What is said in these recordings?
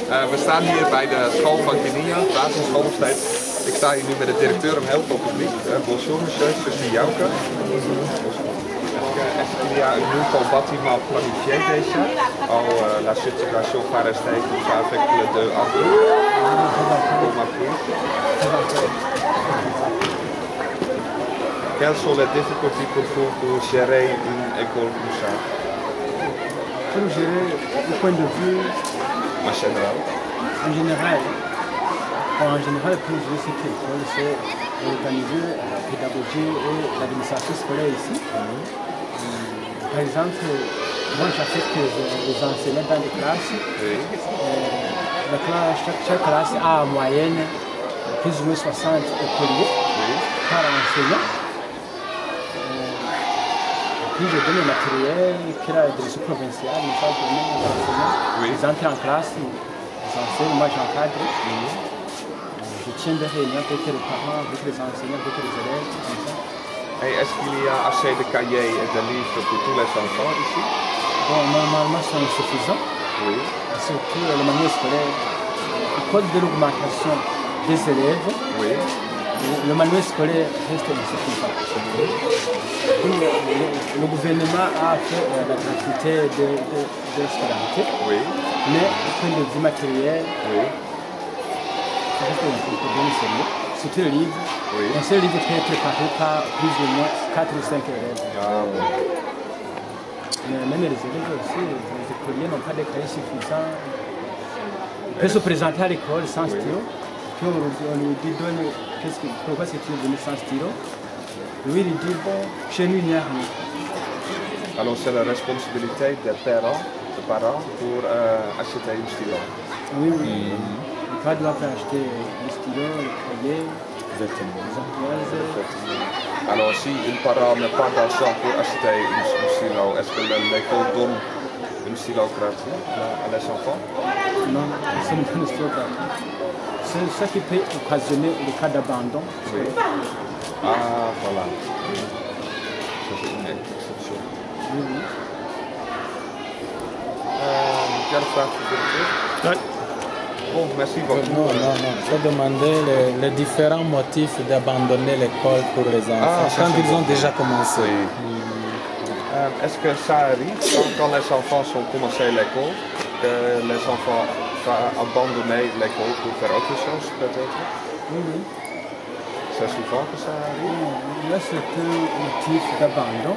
We staan hier bij de school van Kenia, basisschool nog steeds. Ik sta hier nu met de directeur en heel veel publiek. Bonjour monsieur, je suis Jouke. Est-ce qu'il y a un nouveau bâtiment planifié déjà? La situation va rester comme ça avec les deux adultes? Quelles sont les difficultés pour vous pour gérer une école comme ça? Pour gérer du point de vue En général? En général, pour gérer cette école, c'est organiser la pédagogie et l'administration scolaire ici. Par exemple, moi j'affecte les enseignants dans les classes. Oui. Chaque classe a en moyenne plus ou moins 60 écoliers par enseignant. Puis je donne le matériel qui est de l'école provinciale, nous sommes donnés aux enseignants. Ils entrent en classe, ils enseignent, moi j'encadre. Je tiens des réunions avec les parents, avec les enseignants, avec les élèves, comme ça. Et est-ce qu'il y a assez de cahiers et de livres pour tous les enfants ici? Bon, normalement, c'est insuffisant. Oui. Surtout le manuel scolaire, le code de l'augmentation des élèves. Oui. Le manuel scolaire reste insuffisant. Le gouvernement a fait la gratuité de scolarité. Oui. Mais au point de vue matériel, ça reste un peu bien sérieux. Surtout le livre. Oui. Un seul livre peut être préparé par plus ou moins 4 ou 5 élèves. Ah, bon. Mais même les élèves aussi, les écoliers n'ont pas de cahiers suffisants. Ils peuvent se présenter à l'école sans stylo. Puis on lui dit pourquoi est-ce que tu es venu sans stylo? Lui il dit bon, chez nous il n'y a rien. Alors c'est la responsabilité des parents pour acheter un stylo. Oui, oui. Les parents doivent acheter un stylo, le cahier. Alors si un parent n'a pas d'argent pour acheter un stylo, est-ce que l'école donne un stylo gratuit à les enfants? Non, ce n'est pas un stylo gratuit. C'est ça qui peut occasionner le cas d'abandon. Oui. Ah, voilà. Ça c'est une exception. Oui, oui. Quelle phrase vous avez? Bon, merci beaucoup. Non. Il faut demander les différents motifs d'abandonner l'école pour les enfants quand ils ont déjà commencé. Est-ce que ça arrive quand les enfants sont commencés l'école, que les enfants vont abandonner l'école pour faire autre chose peut-être? Oui. C'est souvent que ça arrive? Là c'est un motif d'abandon.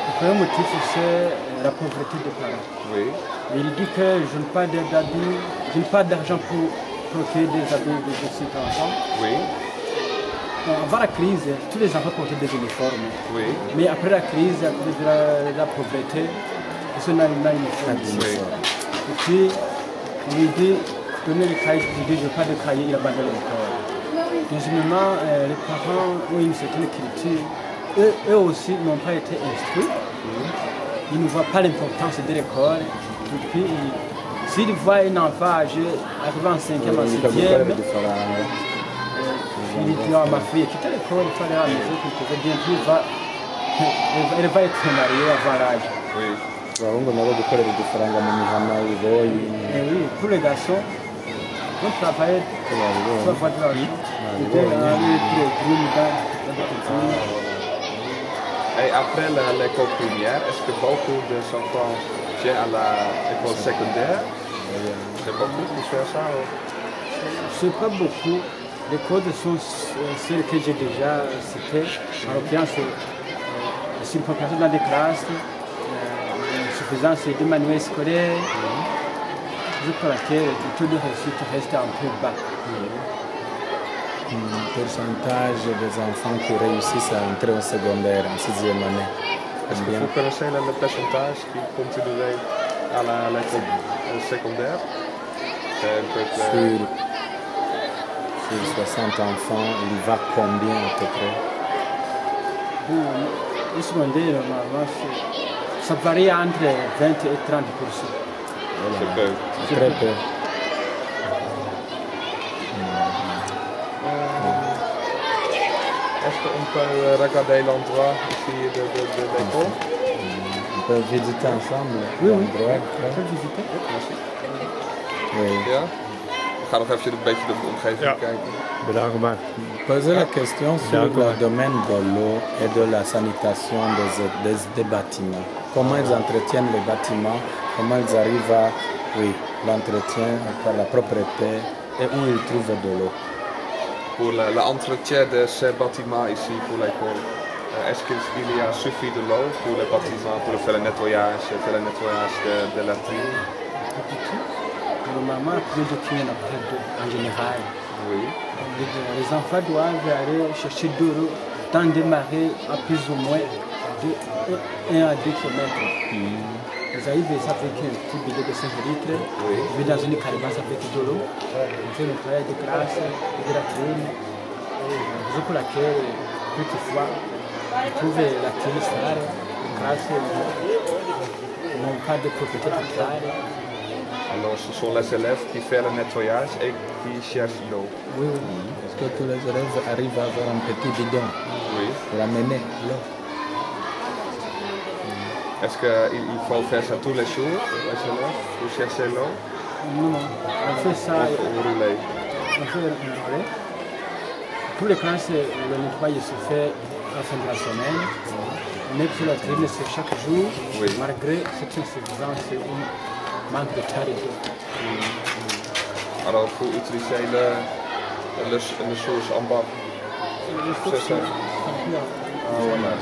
Le premier motif c'est la pauvreté des parents. Oui. Il dit que je n'ai pas d'habits, je n'ai pas d'argent pour procurer des habits de ces enfants. Oui. Bon, avant la crise, tous les enfants portaient des uniformes. Oui. Mais après la crise, à cause de la pauvreté, personne n'a uniforme. Oui. Et puis, on lui dit, donnez le cahier, je dis, je n'ai pas de cahier, il abandonne l'école. Deuxièmement, les parents ont une certaine culture. Eux aussi n'ont pas été instruits. Ils ne voient pas l'importance de l'école. Et puis, s'ils voient un enfant âgé arriver en 5e, en 6e, il dit à ma fille, quitte l'école, il faut aller à la maison, bientôt elle va être mariée avant l'âge. Oui. Oui, pour les garçons, on travaille pour avoir de l'argent. Et après l'école primaire, est-ce que beaucoup d'enfants viennent à l'école secondaire? C'est beaucoup pour faire ça? C'est pas beaucoup. Les codes sont celles que j'ai déjà citées. En l'occurrence, surpopulation dans les classes, insuffisance des manuels scolaires, pour laquelle le taux de réussite reste un peu bas. Pourcentage des enfants qui réussissent à entrer au secondaire en 6e année. Est-ce que vous connaissez le pourcentage qui continuerait à l'école secondaire? Sur 60 enfants, il va combien à peu près? Le secondaire, normalement, ça varie entre 20 et 30%. Voilà. C'est peu. C'est très peu. Est-ce qu'on peut regarder l'endroit ici de l'école? On peut visiter ensemble. Oui. On peut visiter. Merci. Oui. Ja. ga nog even een beetje de omgeving kijken. Bedankt maar. Poser la question sur le domaine de l'eau et de la sanitation des bâtiments. Comment ils entretiennent les bâtiments, comment ils arrivent à l'entretien, la propreté et où ils trouvent de l'eau. Pour l'entretien de ces bâtiments ici, pour l'école, est-ce qu'il y a suffisamment de l'eau pour les bâtiments, pour faire le nettoyage de la latrine? Normalement, plus de qui en général. Oui. Les enfants doivent aller chercher de l'eau dans des marais à plus ou moins de 1 à 2 km. Vous arrivez avec un petit bidon de 5 litres, vous êtes dans une calebasse avec de l'eau, vous faites le travail de glace, de la crème, raison pour laquelle, quelquefois, vous trouvez la crème sale, la glace n'ont pas de propriété totale. Alors ce sont les élèves qui font le nettoyage et qui cherchent l'eau. Oui. Est-ce que tous les élèves arrivent à avoir un petit bidon pour amener l'eau? Est-ce qu'il faut faire ça tous les jours, les élèves, pour chercher l'eau? Non, on fait ça. On roule. On fait un relais. Pour les classes, le nettoyage se fait à la fin de la semaine. Mais pour la tribune, c'est chaque jour, malgré cette insuffisance et un manque de qualité. Alors, pour utiliser les sources en bas. C'est ça. Voilà.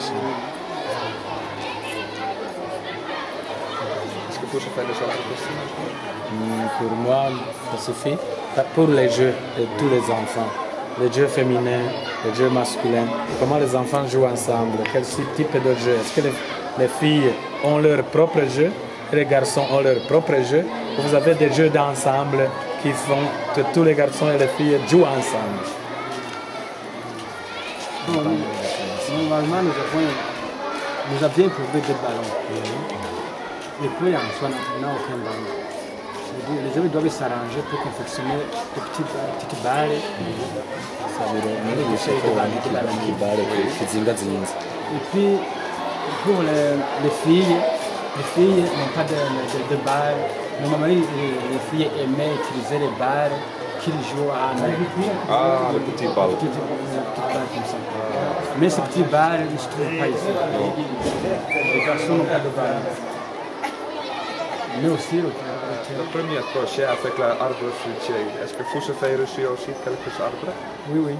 Est-ce que vous avez des autres questions? Pour moi, ça suffit. Pour les jeux de tous les enfants, les jeux féminins, les jeux masculins, comment les enfants jouent ensemble, quel type de jeu? Est-ce que les filles ont leur propre jeu et les garçons ont leur propre jeu? Vous avez des jeux d'ensemble qui font que tous les garçons et les filles jouent ensemble. Bon, normalement, nous avions trouvé des ballons. Et puis, en soi, on n'a aucun ballon. Les élèves doivent s'arranger pour confectionner des petites balles. Et puis, pour les filles n'ont pas de balles. Normalement, les filles aimaient utiliser les balles qu'ils jouent à Ah, les petites balles. Comme ça. Mais ces petites balles, ils ne se trouvent pas ici. Les garçons n'ont pas de balles. Mais aussi, le premier projet avec l'arbre fruitier, est-ce que vous avez reçu aussi quelques arbres? Oui.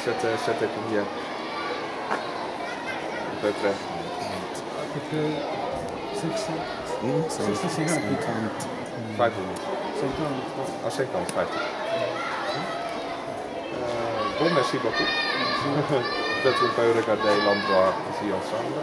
C'était combien? À peu près. À peu près 500. 550. 500. 50. Ah, 50, 50. Bon, merci beaucoup. Peut-être on peut regarder l'endroit ici ensemble.